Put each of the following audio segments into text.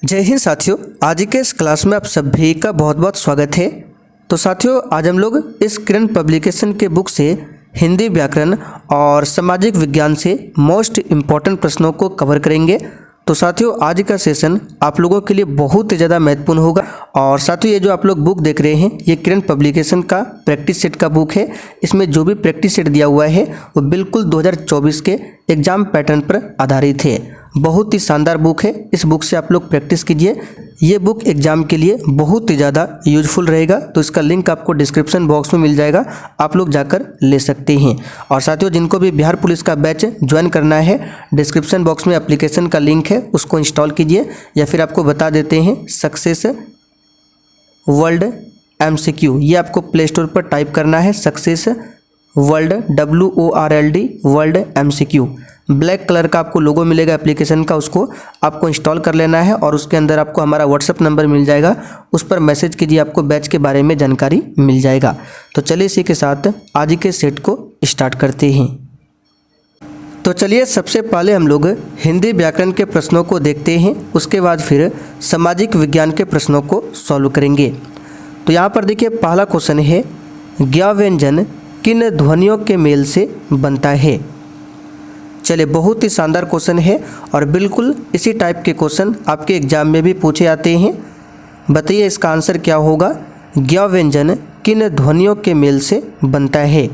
जय हिंद साथियों, आज के इस क्लास में आप सभी का बहुत बहुत स्वागत है। तो साथियों, आज हम लोग इस किरण पब्लिकेशन के बुक से हिंदी व्याकरण और सामाजिक विज्ञान से मोस्ट इम्पॉर्टेंट प्रश्नों को कवर करेंगे। तो साथियों, आज का सेशन आप लोगों के लिए बहुत ही ज़्यादा महत्वपूर्ण होगा। और साथियों, ये जो आप लोग बुक देख रहे हैं, ये किरण पब्लिकेशन का प्रैक्टिस सेट का बुक है। इसमें जो भी प्रैक्टिस सेट दिया हुआ है वो बिल्कुल 2024 के एग्जाम पैटर्न पर आधारित है। बहुत ही शानदार बुक है। इस बुक से आप लोग प्रैक्टिस कीजिए। ये बुक एग्जाम के लिए बहुत ही ज़्यादा यूजफुल रहेगा। तो इसका लिंक आपको डिस्क्रिप्शन बॉक्स में मिल जाएगा, आप लोग जाकर ले सकते हैं। और साथियों, जिनको भी बिहार पुलिस का बैच ज्वाइन करना है, डिस्क्रिप्शन बॉक्स में एप्लीकेशन का लिंक है, उसको इंस्टॉल कीजिए। या फिर आपको बता देते हैं, सक्सेस वर्ल्ड MCQ, ये आपको प्ले स्टोर पर टाइप करना है, success world WORLD world MCQ। Black colour का आपको लोगो मिलेगा एप्लीकेशन का, उसको आपको इंस्टॉल कर लेना है। और उसके अंदर आपको हमारा व्हाट्सअप नंबर मिल जाएगा, उस पर मैसेज कीजिए, आपको बैच के बारे में जानकारी मिल जाएगा। तो चलिए इसी के साथ आज के सेट को स्टार्ट करते हैं। तो चलिए सबसे पहले हम लोग हिंदी व्याकरण के प्रश्नों को देखते हैं, उसके बाद फिर सामाजिक विज्ञान के प्रश्नों को सॉल्व करेंगे। तो यहाँ पर देखिए, पहला क्वेश्चन है, ज्ञ व्यंजन किन ध्वनियों के मेल से बनता है। चलिए, बहुत ही शानदार क्वेश्चन है और बिल्कुल इसी टाइप के क्वेश्चन आपके एग्जाम में भी पूछे जाते हैं। बताइए इसका आंसर क्या होगा। ज्ञ व्यंजन किन ध्वनियों के मेल से बनता है।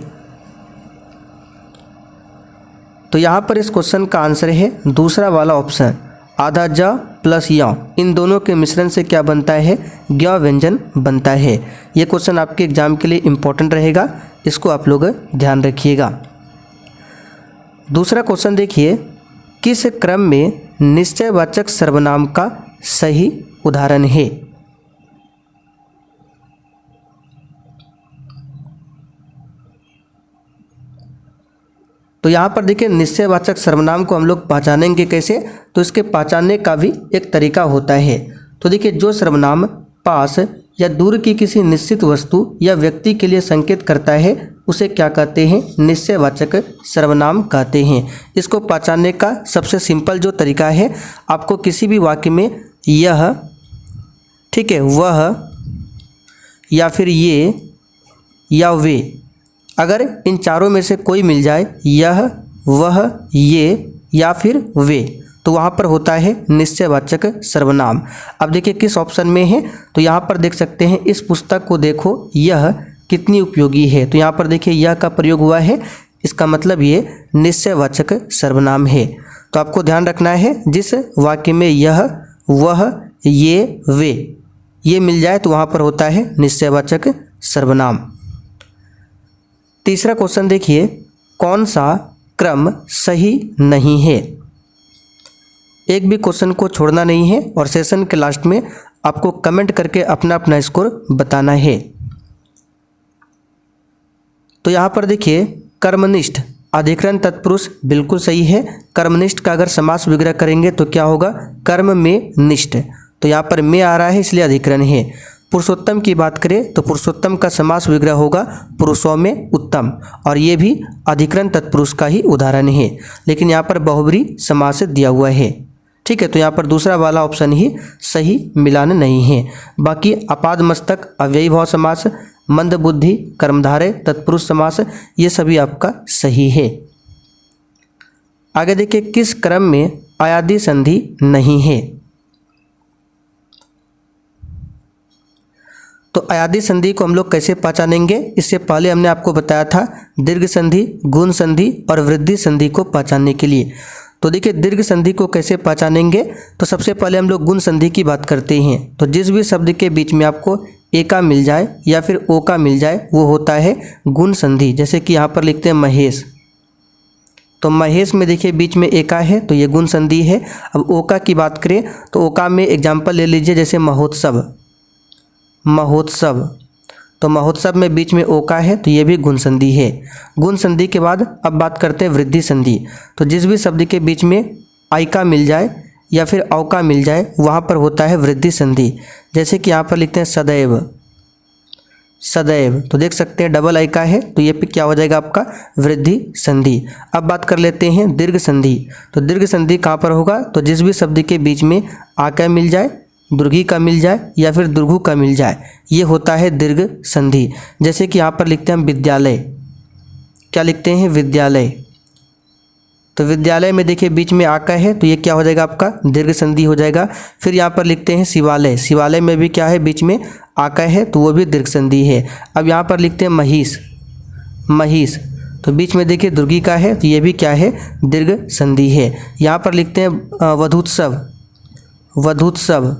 तो यहाँ पर इस क्वेश्चन का आंसर है दूसरा वाला ऑप्शन, आधा ज प्लस य, इन दोनों के मिश्रण से क्या बनता है, ज्ञ व्यंजन बनता है। ये क्वेश्चन आपके एग्जाम के लिए इम्पोर्टेंट रहेगा, इसको आप लोग ध्यान रखिएगा। दूसरा क्वेश्चन देखिए, किस क्रम में निश्चयवाचक सर्वनाम का सही उदाहरण है। तो यहाँ पर देखिए, निश्चयवाचक सर्वनाम को हम लोग पहचानेंगे कैसे। तो इसके पहचानने का भी एक तरीका होता है। तो देखिए, जो सर्वनाम पास या दूर की किसी निश्चित वस्तु या व्यक्ति के लिए संकेत करता है, उसे क्या कहते हैं, निश्चयवाचक सर्वनाम कहते हैं। इसको पहचानने का सबसे सिंपल जो तरीका है, आपको किसी भी वाक्य में यह, ठीक है, वह या फिर ये या वे, अगर इन चारों में से कोई मिल जाए, यह, वह, ये या फिर वे, तो वहाँ पर होता है निश्चयवाचक सर्वनाम। अब देखिए किस ऑप्शन में है। तो यहाँ पर देख सकते हैं, इस पुस्तक को देखो, यह कितनी उपयोगी है। तो यहाँ पर देखिए यह का प्रयोग हुआ है, इसका मतलब ये निश्चयवाचक सर्वनाम है। तो आपको ध्यान रखना है, जिस वाक्य में यह, वह, ये, वे, ये मिल जाए तो वहाँ पर होता है निश्चयवाचक सर्वनाम। तीसरा क्वेश्चन देखिए, कौन सा क्रम सही नहीं है। एक भी क्वेश्चन को छोड़ना नहीं है और सेशन के लास्ट में आपको कमेंट करके अपना अपना स्कोर बताना है। तो यहाँ पर देखिए, कर्मनिष्ठ अधिकरण तत्पुरुष बिल्कुल सही है। कर्मनिष्ठ का अगर समास विग्रह करेंगे तो क्या होगा, कर्म में निष्ठ। तो यहाँ पर में आ रहा है, इसलिए अधिकरण है। पुरुषोत्तम की बात करें तो पुरुषोत्तम का समास विग्रह होगा पुरुषों में उत्तम, और ये भी अधिकरण तत्पुरुष का ही उदाहरण है। लेकिन यहाँ पर बहुब्री समास दिया हुआ है, ठीक है। तो यहाँ पर दूसरा वाला ऑप्शन ही सही मिलान नहीं है। बाकी अपाद मस्तक, अव्ययी भाव समास, मंद बुद्धि, कर्मधारय, तत्पुरुष समास, ये सभी आपका सही है। आगे देखिए, किस क्रम में अयादि संधि नहीं है। तो अयादि संधि को हम लोग कैसे पहचानेंगे, इससे पहले हमने आपको बताया था दीर्घ संधि, गुण संधि और वृद्धि संधि को पहचानने के लिए। तो देखिए, दीर्घ संधि को कैसे पहचानेंगे। तो सबसे पहले हम लोग गुण संधि की बात करते हैं। तो जिस भी शब्द के बीच में आपको ए का मिल जाए या फिर ओ का मिल जाए, वो होता है गुण संधि। जैसे कि यहाँ पर लिखते हैं महेश, तो महेश में देखिए बीच में एका है, तो ये गुण संधि है। अब ओका की बात करें तो ओका में एग्जाम्पल ले लीजिए, जैसे महोत्सव, महोत्सव, तो महोत्सव में बीच में ओका है, तो ये भी गुण संधि है। गुण संधि के बाद अब बात करते हैं वृद्धि संधि। तो जिस भी शब्द के बीच में आई का मिल जाए या फिर औ का मिल जाए, वहाँ पर होता है वृद्धि संधि। जैसे कि यहाँ पर लिखते हैं सदैव, सदैव। तो देख सकते हैं डबल आई का है, तो ये पे क्या हो जाएगा आपका वृद्धि संधि। अब बात कर लेते हैं दीर्घ संधि। तो दीर्घ संधि कहाँ पर होगा, तो जिस भी शब्द के बीच में आका मिल जाए, दुर्घी का मिल जाए या फिर दुर्घु का मिल जाए, ये होता है दीर्घ संधि। जैसे कि यहाँ पर लिखते हैं हम विद्यालय, क्या लिखते हैं विद्यालय। तो विद्यालय में देखिए बीच में आका है, तो ये क्या हो जाएगा आपका दीर्घ संधि हो जाएगा। फिर यहाँ पर लिखते हैं शिवालय, शिवालय में भी क्या है बीच में आका है, तो वो भी दीर्घ संधि है। अब यहाँ पर लिखते हैं महिष, महिष, तो बीच में देखिए दुर्गी का है, तो ये भी क्या है दीर्घ संधि है। यहाँ पर लिखते हैं वधूत्सव, वधूत्सव,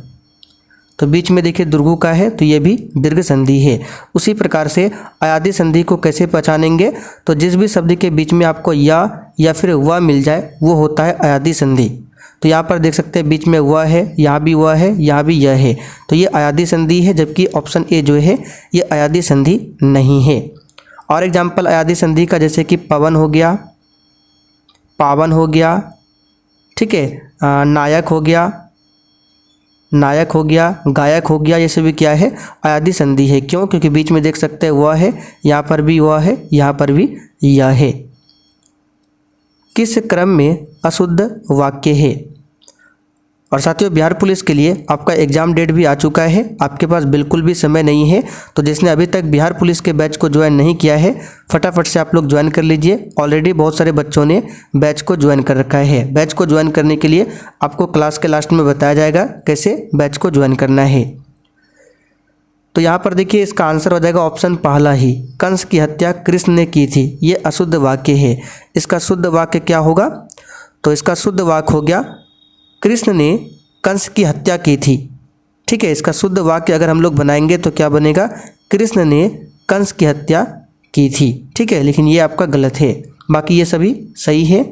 तो बीच में देखिए दुर्गु का है, तो ये भी दीर्घ संधि है। उसी प्रकार से अयादी संधि को कैसे पहचानेंगे, तो जिस भी शब्द के बीच में आपको या फिर व मिल जाए वो होता है अयादी संधि। तो यहाँ पर देख सकते हैं बीच में व है, यहाँ भी व है, यहाँ भी यह है, तो ये अयादी संधि है, जबकि ऑप्शन ए जो है ये अयादी संधि नहीं है। और एग्जाम्पल अयादी संधि का जैसे कि पवन हो गया, पावन हो गया, ठीक है, नायक हो गया, नायक हो गया, गायक हो गया, ये सभी क्या है अयादी संधि है। क्यों, क्योंकि बीच में देख सकते हैं वह है, यहाँ पर भी वह है, यहाँ पर भी यह है। किस क्रम में अशुद्ध वाक्य है। और साथियों बिहार पुलिस के लिए आपका एग्ज़ाम डेट भी आ चुका है, आपके पास बिल्कुल भी समय नहीं है। तो जिसने अभी तक बिहार पुलिस के बैच को ज्वाइन नहीं किया है, फटाफट से आप लोग ज्वाइन कर लीजिए। ऑलरेडी बहुत सारे बच्चों ने बैच को ज्वाइन कर रखा है। बैच को ज्वाइन करने के लिए आपको क्लास के लास्ट में बताया जाएगा कैसे बैच को ज्वाइन करना है। तो यहाँ पर देखिए इसका आंसर हो जाएगा ऑप्शन पहला ही, कंस की हत्या कृष्ण ने की थी, ये अशुद्ध वाक्य है। इसका शुद्ध वाक्य क्या होगा, तो इसका शुद्ध वाक्य हो गया कृष्ण ने कंस की हत्या की थी। ठीक है, इसका शुद्ध वाक्य अगर हम लोग बनाएंगे तो क्या बनेगा, कृष्ण ने कंस की हत्या की थी। ठीक है, लेकिन ये आपका गलत है, बाकी ये सभी सही है।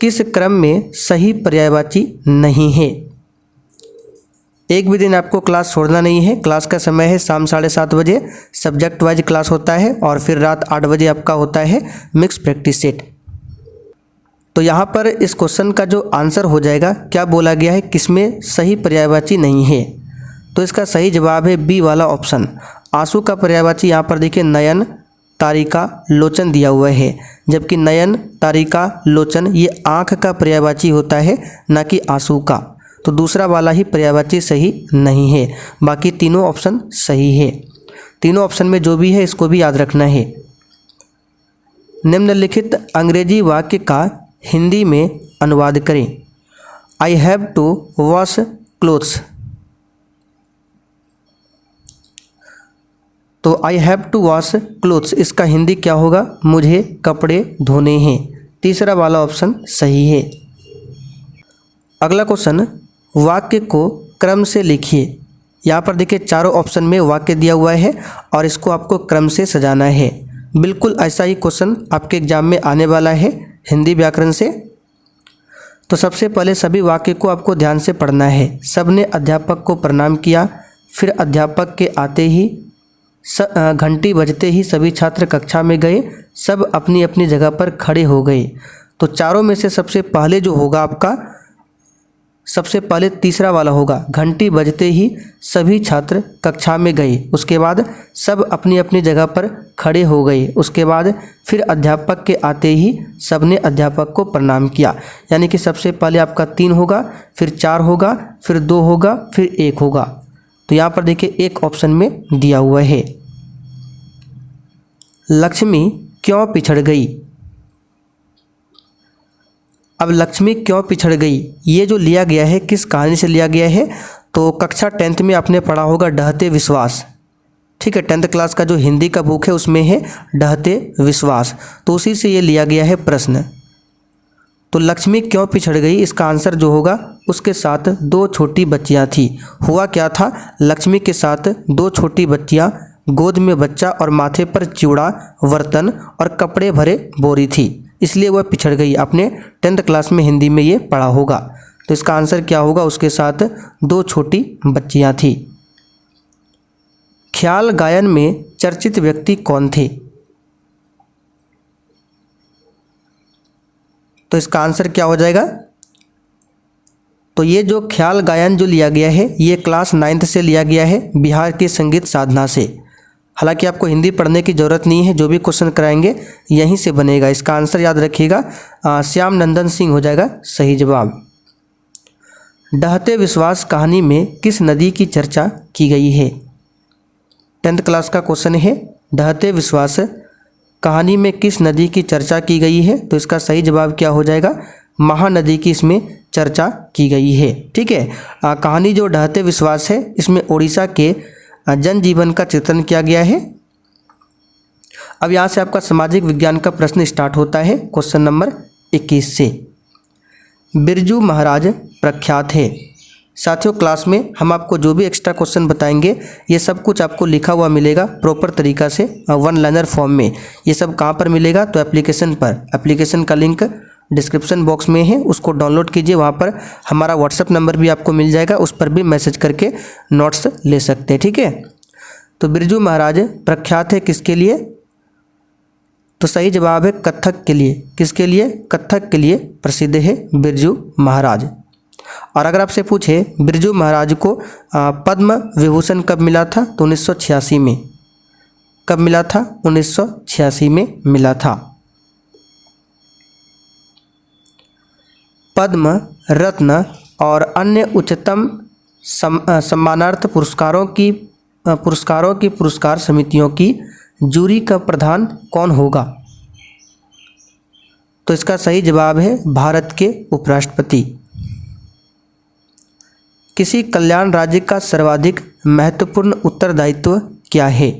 किस क्रम में सही पर्यायवाची नहीं है। एक भी दिन आपको क्लास छोड़ना नहीं है। क्लास का समय है शाम 7:30 बजे, सब्जेक्ट वाइज क्लास होता है, और फिर रात 8 बजे आपका होता है मिक्स प्रैक्टिस सेट। तो यहाँ पर इस क्वेश्चन का जो आंसर हो जाएगा, क्या बोला गया है किसमें सही पर्यायवाची नहीं है, तो इसका सही जवाब है बी वाला ऑप्शन। आंसू का पर्यायवाची यहाँ पर देखिए नयन, तारिका, लोचन दिया हुआ है, जबकि नयन, तारिका, लोचन ये आँख का पर्यायवाची होता है, ना कि आंसू का। तो दूसरा वाला ही पर्यायवाची सही नहीं है, बाकी तीनों ऑप्शन सही है। तीनों ऑप्शन में जो भी है इसको भी याद रखना है। निम्नलिखित अंग्रेजी वाक्य का हिंदी में अनुवाद करें। I have to wash clothes. तो I have to wash clothes इसका हिंदी क्या होगा, मुझे कपड़े धोने हैं। तीसरा वाला ऑप्शन सही है। अगला क्वेश्चन, वाक्य को क्रम से लिखिए। यहाँ पर देखिए चारों ऑप्शन में वाक्य दिया हुआ है और इसको आपको क्रम से सजाना है। बिल्कुल ऐसा ही क्वेश्चन आपके एग्जाम में आने वाला है हिंदी व्याकरण से। तो सबसे पहले सभी वाक्य को आपको ध्यान से पढ़ना है। सबने अध्यापक को प्रणाम किया, फिर अध्यापक के आते ही घंटी बजते ही सभी छात्र कक्षा में गए, सब अपनी अपनी जगह पर खड़े हो गए। तो चारों में से सबसे पहले जो होगा आपका, सबसे पहले तीसरा वाला होगा, घंटी बजते ही सभी छात्र कक्षा में गए, उसके बाद सब अपनी अपनी जगह पर खड़े हो गए, उसके बाद फिर अध्यापक के आते ही सबने अध्यापक को प्रणाम किया। यानी कि सबसे पहले आपका 3 होगा, फिर 4 होगा, फिर 2 होगा, फिर 1 होगा। तो यहाँ पर देखिए एक ऑप्शन में दिया हुआ है। लक्ष्मी क्यों पिछड़ गई। अब लक्ष्मी क्यों पिछड़ गई, ये जो लिया गया है किस कहानी से लिया गया है, तो कक्षा 10th में आपने पढ़ा होगा ढहते विश्वास। ठीक है, 10th क्लास का जो हिंदी का बुक है उसमें है ढहते विश्वास, तो उसी से ये लिया गया है प्रश्न। तो लक्ष्मी क्यों पिछड़ गई, इसका आंसर जो होगा उसके साथ 2 छोटी बच्चियां थी। हुआ क्या था, लक्ष्मी के साथ 2 छोटी बच्चियां, गोद में बच्चा और माथे पर चिवड़ा, बर्तन और कपड़े भरे बोरी थी, इसलिए वह पिछड़ गई। आपने 10th क्लास में हिंदी में ये पढ़ा होगा। तो इसका आंसर क्या होगा, उसके साथ 2 छोटी बच्चियां थी। ख्याल गायन में चर्चित व्यक्ति कौन थे, तो इसका आंसर क्या हो जाएगा, तो ये जो ख्याल गायन जो लिया गया है ये क्लास 9th से लिया गया है बिहार की संगीत साधना से। हालांकि आपको हिंदी पढ़ने की ज़रूरत नहीं है, जो भी क्वेश्चन कराएंगे यहीं से बनेगा। इसका आंसर याद रखिएगा, श्याम नंदन सिंह हो जाएगा सही जवाब। डहते विश्वास कहानी में किस नदी की चर्चा की गई है? 10th क्लास का क्वेश्चन है, डहते विश्वास कहानी में किस नदी की चर्चा की गई है? तो इसका सही जवाब क्या हो जाएगा? महानदी की इसमें चर्चा की गई है। ठीक है, कहानी जो डहते विश्वास है इसमें उड़ीसा के जनजीवन का चित्रण किया गया है। अब यहाँ से आपका सामाजिक विज्ञान का प्रश्न स्टार्ट होता है क्वेश्चन नंबर 21 से। बिरजू महाराज प्रख्यात है। साथियों, क्लास में हम आपको जो भी एक्स्ट्रा क्वेश्चन बताएंगे ये सब कुछ आपको लिखा हुआ मिलेगा प्रॉपर तरीका से, वन लाइनर फॉर्म में। ये सब कहाँ पर मिलेगा? तो एप्लीकेशन पर। एप्लीकेशन का लिंक डिस्क्रिप्शन बॉक्स में है, उसको डाउनलोड कीजिए। वहाँ पर हमारा व्हाट्सएप नंबर भी आपको मिल जाएगा, उस पर भी मैसेज करके नोट्स ले सकते हैं। ठीक है, तो बिरजू महाराज प्रख्यात है किसके लिए? तो सही जवाब है कथक के लिए। किसके लिए? कथक के लिए प्रसिद्ध है बिरजू महाराज। और अगर आपसे पूछे बिरजू महाराज को पद्म विभूषण कब मिला था? तो 1986 में। कब मिला था? 1986 में मिला था। पद्म, रत्न और अन्य उच्चतम सम्मानार्थ पुरस्कारों की पुरस्कार समितियों की जूरी का प्रधान कौन होगा? तो इसका सही जवाब है भारत के उपराष्ट्रपति। किसी कल्याण राज्य का सर्वाधिक महत्वपूर्ण उत्तरदायित्व क्या है?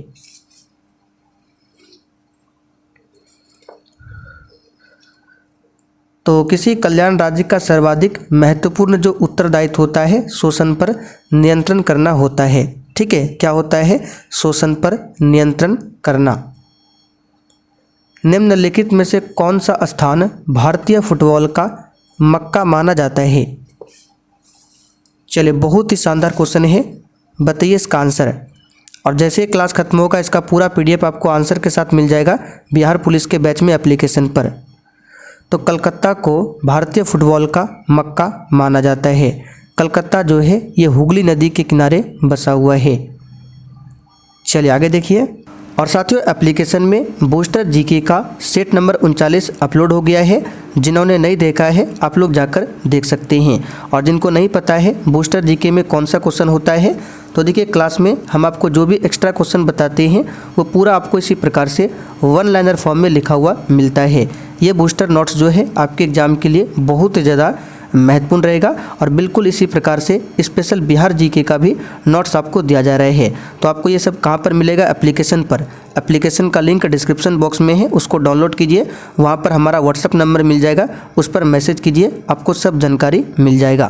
तो किसी कल्याण राज्य का सर्वाधिक महत्वपूर्ण जो उत्तरदायित्व होता है शोषण पर नियंत्रण करना होता है। ठीक है, क्या होता है? शोषण पर नियंत्रण करना। निम्नलिखित में से कौन सा स्थान भारतीय फुटबॉल का मक्का माना जाता है? चलिए, बहुत ही शानदार क्वेश्चन है, बताइए इसका आंसर। और जैसे क्लास खत्म होगा इसका पूरा PDF आपको आंसर के साथ मिल जाएगा बिहार पुलिस के बैच में एप्लीकेशन पर। तो कलकत्ता को भारतीय फुटबॉल का मक्का माना जाता है। कलकत्ता जो है ये हुगली नदी के किनारे बसा हुआ है। चलिए आगे देखिए। और साथियों, एप्लीकेशन में बूस्टर जीके का सेट नंबर 39 अपलोड हो गया है। जिन्होंने नहीं देखा है आप लोग जाकर देख सकते हैं। और जिनको नहीं पता है बूस्टर जीके में कौन सा क्वेश्चन होता है, तो देखिए क्लास में हम आपको जो भी एक्स्ट्रा क्वेश्चन बताते हैं वो पूरा आपको इसी प्रकार से वन लाइनर फॉर्म में लिखा हुआ मिलता है। ये बूस्टर नोट्स जो है आपके एग्जाम के लिए बहुत ही ज़्यादा महत्वपूर्ण रहेगा। और बिल्कुल इसी प्रकार से स्पेशल बिहार जीके का भी नोट्स आपको दिया जा रहा है। तो आपको ये सब कहाँ पर मिलेगा? एप्लीकेशन पर। एप्लीकेशन का लिंक डिस्क्रिप्शन बॉक्स में है, उसको डाउनलोड कीजिए। वहाँ पर हमारा व्हाट्सएप नंबर मिल जाएगा, उस पर मैसेज कीजिए, आपको सब जानकारी मिल जाएगा।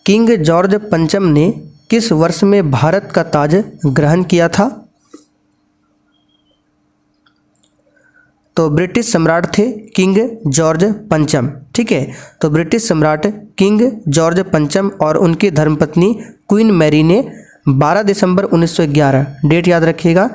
किंग जॉर्ज पंचम ने किस वर्ष में भारत का ताज ग्रहण किया था? तो ब्रिटिश सम्राट थे किंग जॉर्ज पंचम। ठीक है, तो ब्रिटिश सम्राट किंग जॉर्ज पंचम और उनकी धर्मपत्नी क्वीन मैरी ने 12 दिसंबर 1911, डेट याद रखिएगा,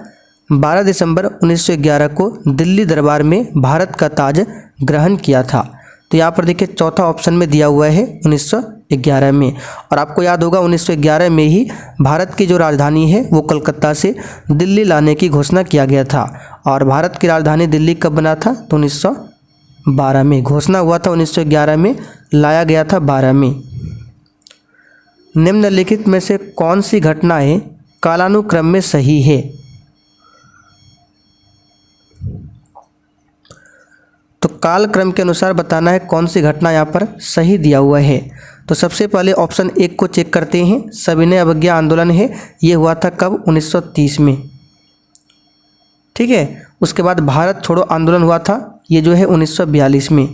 12 दिसंबर 1911 को दिल्ली दरबार में भारत का ताज ग्रहण किया था। तो यहाँ पर देखिए चौथा ऑप्शन में दिया हुआ है 1911 में। और आपको याद होगा 1911 में ही भारत की जो राजधानी है वो कलकत्ता से दिल्ली लाने की घोषणा किया गया था। और भारत की राजधानी दिल्ली कब बना था? तो 1912 में। घोषणा हुआ था 1911 में, लाया गया था 12 में। निम्नलिखित में से कौन सी घटनाएं कालानुक्रम में सही है? तो कालक्रम के अनुसार बताना है कौन सी घटना यहाँ पर सही दिया हुआ है। तो सबसे पहले ऑप्शन 1 को चेक करते हैं। सविनय अवज्ञा आंदोलन है, ये हुआ था कब? 1930 में। ठीक है, उसके बाद भारत छोड़ो आंदोलन हुआ था, ये जो है 1942 में।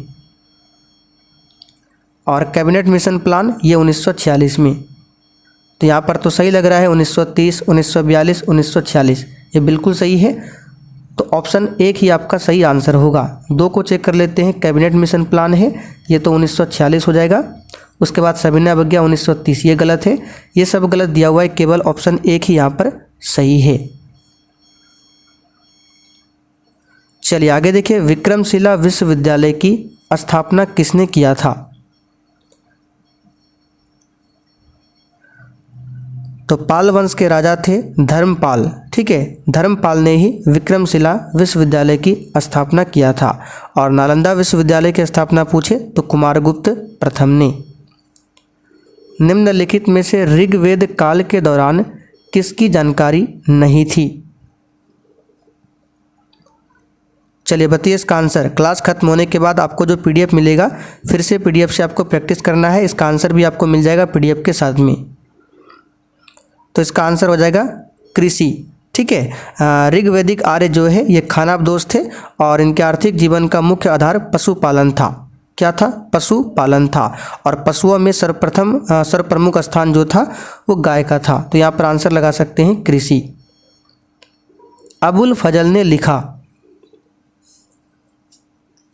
और कैबिनेट मिशन प्लान ये 1946 में। तो यहाँ पर तो सही लग रहा है 1930, 1942, 1946, ये बिल्कुल सही है। तो ऑप्शन 1 ही आपका सही आंसर होगा। 2 को चेक कर लेते हैं। कैबिनेट मिशन प्लान है, ये तो 1946 हो जाएगा। उसके बाद सविनय अवज्ञा 1930, ये गलत है। ये सब गलत दिया हुआ है, केवल ऑप्शन 1 ही यहाँ पर सही है। चलिए आगे देखिए। विक्रमशिला विश्वविद्यालय की स्थापना किसने किया था? तो पाल वंश के राजा थे धर्मपाल। ठीक है, धर्मपाल ने ही विक्रमशिला विश्वविद्यालय की स्थापना किया था। और नालंदा विश्वविद्यालय की स्थापना पूछे तो कुमारगुप्त प्रथम ने। निम्नलिखित में से ऋग्वेद काल के दौरान किसकी जानकारी नहीं थी? चलिए बताइए इसका आंसर। क्लास खत्म होने के बाद आपको जो पीडीएफ मिलेगा, फिर से पीडीएफ से आपको प्रैक्टिस करना है। इसका आंसर भी आपको मिल जाएगा पीडीएफ के साथ में। तो इसका आंसर हो जाएगा कृषि। ठीक है, ऋग्वैदिक आर्य जो है ये खानाबदोश थे और इनके आर्थिक जीवन का मुख्य आधार पशुपालन था। क्या था? पशुपालन था। और पशुओं में सर्वप्रमुख स्थान जो था वो गाय का था। तो यहाँ पर आंसर लगा सकते हैं कृषि। अबुल फजल ने लिखा,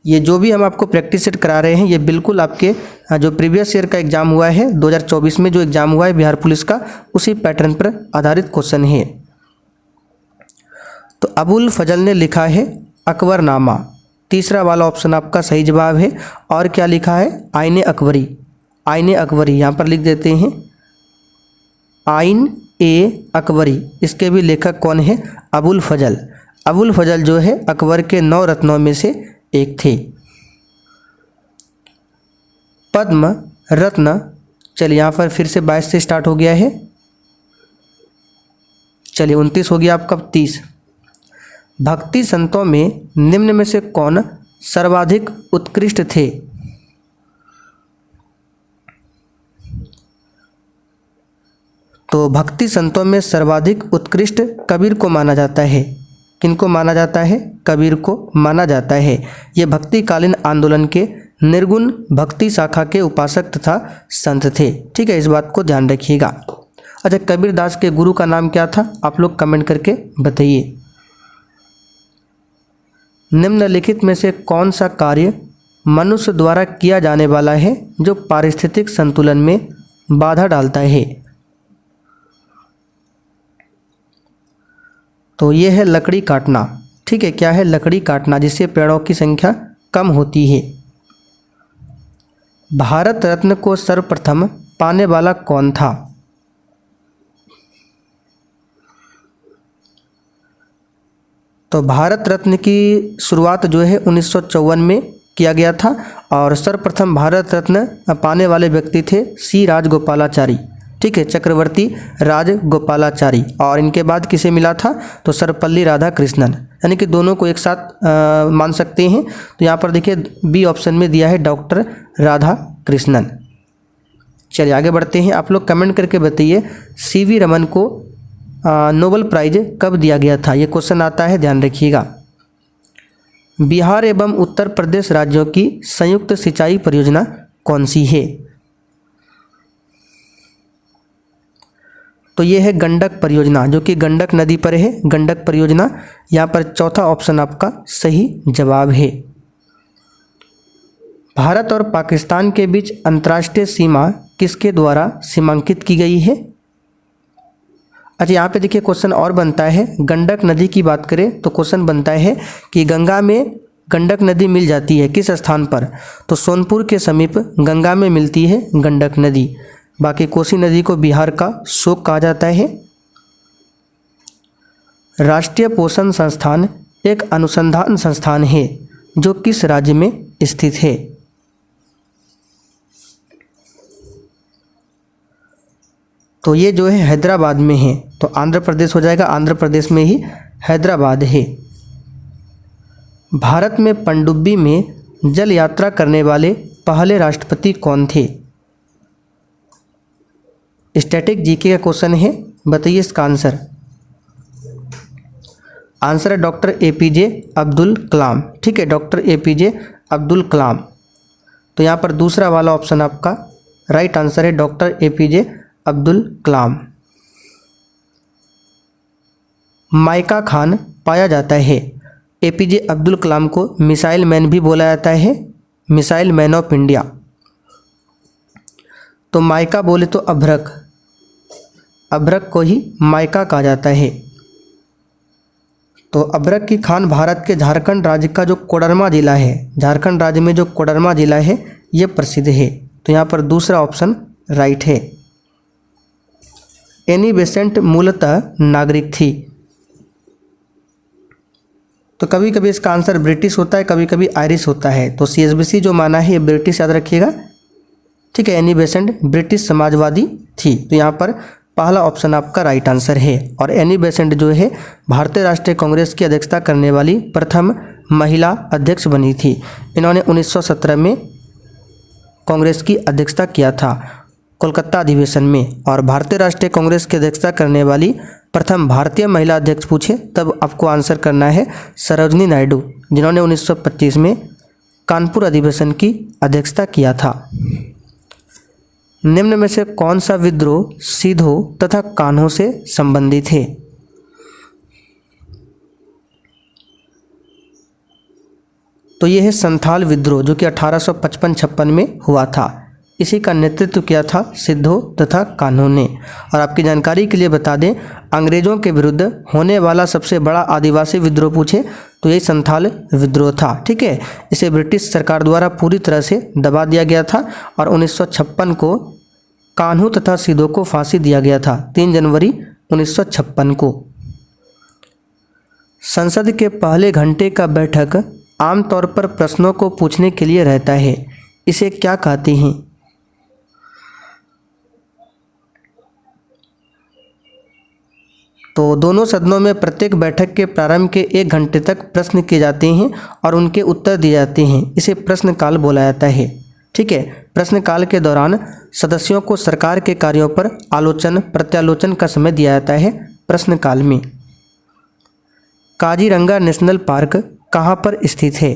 ये जो भी हम आपको प्रैक्टिस सेट करा रहे हैं ये बिल्कुल आपके जो प्रीवियस ईयर का एग्जाम हुआ है 2024 में जो एग्जाम हुआ है बिहार पुलिस का, उसी पैटर्न पर आधारित क्वेश्चन है। तो अबुल फजल ने लिखा है अकबरनामा। तीसरा वाला ऑप्शन आपका सही जवाब है। और क्या लिखा है? आईने अकबरी। आईने अकबरी यहाँ पर लिख देते हैं आइन ए अकबरी। इसके भी लेखक कौन है? अबुल फजल। अबुल फजल जो है अकबर के 9 रत्नों में से एक थे। पद्म रत्न, चलिए यहाँ पर फिर से 22 से स्टार्ट हो गया है। चलिए 29 हो गया आपका 30। भक्ति संतों में निम्न में से कौन सर्वाधिक उत्कृष्ट थे? तो भक्ति संतों में सर्वाधिक उत्कृष्ट कबीर को माना जाता है। किनको माना जाता है? कबीर को माना जाता है। ये भक्तिकालीन आंदोलन के निर्गुण भक्ति शाखा के उपासक तथा संत थे। ठीक है, इस बात को ध्यान रखिएगा। अच्छा, कबीर दास के गुरु का नाम क्या था? आप लोग कमेंट करके बताइए। निम्नलिखित में से कौन सा कार्य मनुष्य द्वारा किया जाने वाला है जो पारिस्थितिक संतुलन में बाधा डालता है? तो ये है लकड़ी काटना। ठीक है, क्या है? लकड़ी काटना, जिससे पेड़ों की संख्या कम होती है। भारत रत्न को सर्वप्रथम पाने वाला कौन था? तो भारत रत्न की शुरुआत जो है 1954 में किया गया था और सर्वप्रथम भारत रत्न पाने वाले व्यक्ति थे सी राजगोपालाचारी। ठीक है, चक्रवर्ती राजगोपालाचारी। और इनके बाद किसे मिला था? तो सर्वपल्ली राधाकृष्णन। यानी कि दोनों को एक साथ मान सकते हैं। तो यहाँ पर देखिए बी ऑप्शन में दिया है डॉक्टर राधाकृष्णन। चलिए आगे बढ़ते हैं। आप लोग कमेंट करके बताइए सीवी रमन को नोबेल प्राइज कब दिया गया था? ये क्वेश्चन आता है, ध्यान रखिएगा। बिहार एवं उत्तर प्रदेश राज्यों की संयुक्त सिंचाई परियोजना कौन सी है? तो ये है गंडक परियोजना, जो कि गंडक नदी पर है। गंडक परियोजना, यहाँ पर चौथा ऑप्शन आपका सही जवाब है। भारत और पाकिस्तान के बीच अंतर्राष्ट्रीय सीमा किसके द्वारा सीमांकित की गई है? अच्छा, यहाँ पे देखिए क्वेश्चन और बनता है। गंडक नदी की बात करें तो क्वेश्चन बनता है कि गंगा में गंडक नदी मिल जाती है किस स्थान पर? तो सोनपुर के समीप गंगा में मिलती है गंडक नदी। बाकी कोसी नदी को बिहार का शोक कहा जाता है। राष्ट्रीय पोषण संस्थान एक अनुसंधान संस्थान है जो किस राज्य में स्थित है? तो ये जो है हैदराबाद में है। तो आंध्र प्रदेश हो जाएगा, आंध्र प्रदेश में ही हैदराबाद है। भारत में पनडुब्बी में जल यात्रा करने वाले पहले राष्ट्रपति कौन थे? स्टैटिक जीके का क्वेश्चन है, बताइए इसका आंसर। आंसर है डॉक्टर एपीजे अब्दुल कलाम। ठीक है, डॉक्टर एपीजे अब्दुल कलाम। तो यहाँ पर दूसरा वाला ऑप्शन आपका राइट आंसर है, doctor APJ Abdul Kalam. Mica Khan पाया जाता है। एपीजे अब्दुल कलाम को मिसाइल मैन भी बोला जाता है, मिसाइल मैन ऑफ इंडिया। तो माइका बोले तो अभ्रक, अभ्रक को ही माइका कहा जाता है। तो अभ्रक की खान भारत के झारखंड राज्य का जो कोडरमा जिला है, झारखंड राज्य में जो कोडरमा जिला है ये प्रसिद्ध है। तो यहाँ पर दूसरा ऑप्शन राइट है। एनी बेसेंट मूलतः नागरिक थी। तो कभी कभी इसका आंसर ब्रिटिश होता है, कभी कभी आयरिश होता है। तो CSBC जो माना है ये ब्रिटिश याद रखिएगा, ठीक है। एनी बेसेंट ब्रिटिश समाजवादी थी, तो यहाँ पर पहला ऑप्शन आपका राइट आंसर है। और एनी बेसेंट जो है भारतीय राष्ट्रीय कांग्रेस की अध्यक्षता करने वाली प्रथम महिला अध्यक्ष बनी थी। इन्होंने 1917 में कांग्रेस की अध्यक्षता किया था कोलकाता अधिवेशन में। और भारतीय राष्ट्रीय कांग्रेस की अध्यक्षता करने वाली प्रथम भारतीय महिला अध्यक्ष पूछे तब आपको आंसर करना है सरोजनी नायडू, जिन्होंने 1925 में कानपुर अधिवेशन की अध्यक्षता किया था। निम्न में से कौन सा विद्रोह सीधों तथा कान्हों से संबंधित है? तो यह है संथाल विद्रोह, जो कि 1855-56 में हुआ था। इसी का नेतृत्व किया था सिद्धों तथा कान्हों ने। और आपकी जानकारी के लिए बता दें, अंग्रेजों के विरुद्ध होने वाला सबसे बड़ा आदिवासी विद्रोह पूछे तो यही संथाल विद्रोह था, ठीक है। इसे ब्रिटिश सरकार द्वारा पूरी तरह से दबा दिया गया था और 1956 को कान्हों तथा सिद्धों को फांसी दिया गया था, 3 जनवरी 1956 को। संसद के पहले घंटे का बैठक आमतौर पर प्रश्नों को पूछने के लिए रहता है, इसे क्या कहते हैं? तो दोनों सदनों में प्रत्येक बैठक के प्रारंभ के 1 घंटे तक प्रश्न किए जाते हैं और उनके उत्तर दिए जाते हैं। इसे प्रश्नकाल बोला जाता है, ठीक है। प्रश्नकाल के दौरान सदस्यों को सरकार के कार्यों पर आलोचन प्रत्यालोचन का समय दिया जाता है प्रश्नकाल में। काजीरंगा नेशनल पार्क कहाँ पर स्थित है?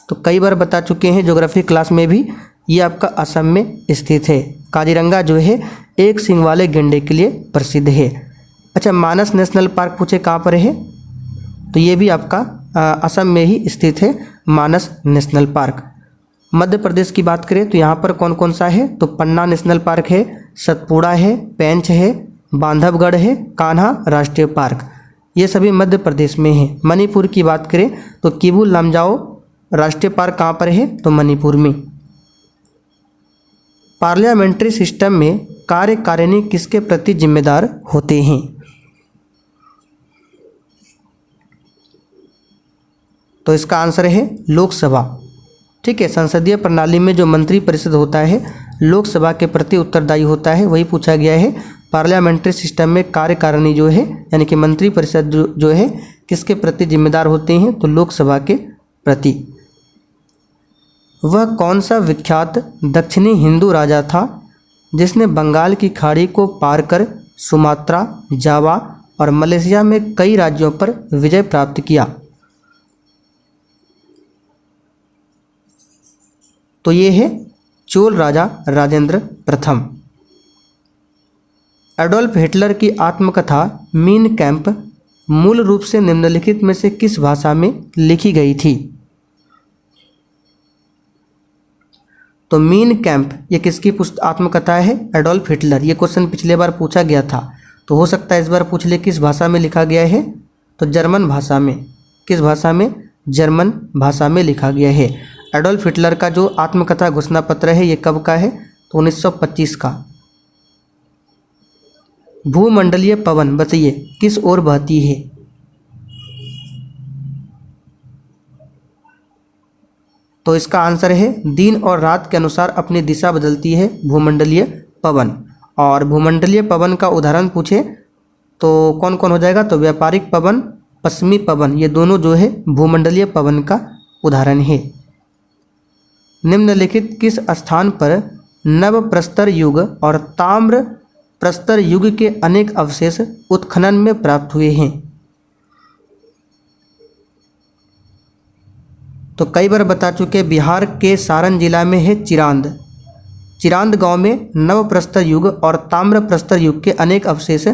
तो कई बार बता चुके हैं ज्योग्राफी क्लास में भी, ये आपका असम में स्थित है। काजीरंगा जो है एक सींग वाले गैंडे के लिए प्रसिद्ध है। अच्छा, मानस नेशनल पार्क पूछे कहाँ पर है? तो ये भी आपका असम में ही स्थित है, मानस नेशनल पार्क। मध्य प्रदेश की बात करें तो यहाँ पर कौन कौन सा है? तो पन्ना नेशनल पार्क है, सतपुड़ा है, पेंच है, बांधवगढ़ है, कान्हा राष्ट्रीय पार्क, ये सभी मध्य प्रदेश में है। मणिपुर की बात करें तो किबू लामजाओ राष्ट्रीय पार्क कहाँ पर है? तो मणिपुर में। पार्लियामेंट्री सिस्टम में कार्यकारिणी किसके प्रति जिम्मेदार होते हैं? तो इसका आंसर है लोकसभा, ठीक है। संसदीय प्रणाली में जो मंत्री परिषद होता है लोकसभा के प्रति उत्तरदायी होता है, वही पूछा गया है। पार्लियामेंट्री सिस्टम में कार्यकारिणी जो है यानी कि मंत्री परिषद जो है किसके प्रति जिम्मेदार होते हैं? तो लोकसभा के प्रति। वह कौन सा विख्यात दक्षिणी हिंदू राजा था जिसने बंगाल की खाड़ी को पार कर सुमात्रा, जावा और मलेशिया में कई राज्यों पर विजय प्राप्त किया? तो ये है चोल राजा राजेंद्र प्रथम। एडोल्फ हिटलर की आत्मकथा मीन कैंप मूल रूप से निम्नलिखित में से किस भाषा में लिखी गई थी? तो मीन कैंप ये किसकी आत्मकथा है? Adolf Hitler. ये क्वेश्चन पिछले बार पूछा गया था, तो हो सकता है इस बार पूछ ले किस भाषा में लिखा गया है? तो जर्मन भाषा में। किस भाषा में? जर्मन भाषा में लिखा गया है। एडोल्फ हिटलर का जो आत्मकथा घोषणा पत्र है ये कब का है? तो 1925 का। भूमंडलीय पवन बताइए किस ओर बहती है? तो इसका आंसर है दिन और रात के अनुसार अपनी दिशा बदलती है भूमंडलीय पवन। और भूमंडलीय पवन का उदाहरण पूछे तो कौन कौन हो जाएगा? तो व्यापारिक पवन, पश्चिमी पवन, ये दोनों जो है भूमंडलीय पवन का उदाहरण है। निम्नलिखित किस स्थान पर नव प्रस्तर युग और ताम्र प्रस्तर युग के अनेक अवशेष उत्खनन में प्राप्त हुए हैं? तो कई बार बता चुके, बिहार के सारण जिला में है चिरांद। चिरांद गांव में नव प्रस्तर युग और ताम्र प्रस्तर युग के अनेक अवशेष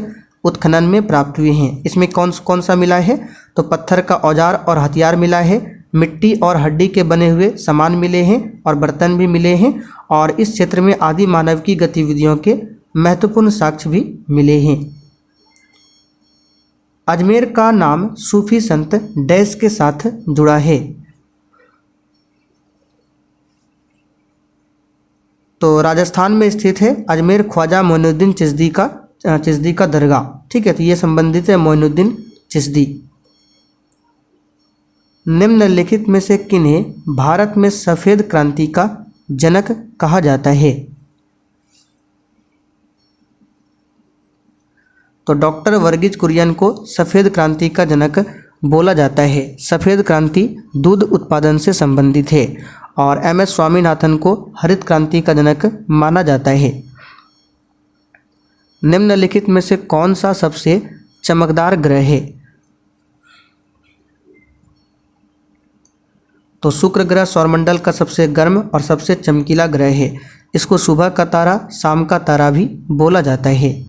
उत्खनन में प्राप्त हुए हैं। इसमें कौन कौन सा मिला है? तो पत्थर का औजार और हथियार मिला है, मिट्टी और हड्डी के बने हुए सामान मिले हैं और बर्तन भी मिले हैं, और इस क्षेत्र में आदि मानव की गतिविधियों के महत्वपूर्ण साक्ष्य भी मिले हैं। अजमेर का नाम सूफी संत डैश के साथ जुड़ा है? तो राजस्थान में स्थित है अजमेर ख्वाजा मोइनुद्दीन चिश्ती का दरगाह। ठीक है, तो ये संबंधित है मोइनुद्दीन चिश्ती। निम्नलिखित में से किन्हें भारत में सफ़ेद क्रांति का जनक कहा जाता है? तो डॉक्टर वर्गीज कुरियन को सफ़ेद क्रांति का जनक बोला जाता है। सफ़ेद क्रांति दूध उत्पादन से संबंधित है। और एम.एस. स्वामीनाथन को हरित क्रांति का जनक माना जाता है। निम्नलिखित में से कौन सा सबसे चमकदार ग्रह है? तो शुक्र ग्रह सौरमंडल का सबसे गर्म और सबसे चमकीला ग्रह है। इसको सुबह का तारा, शाम का तारा भी बोला जाता है।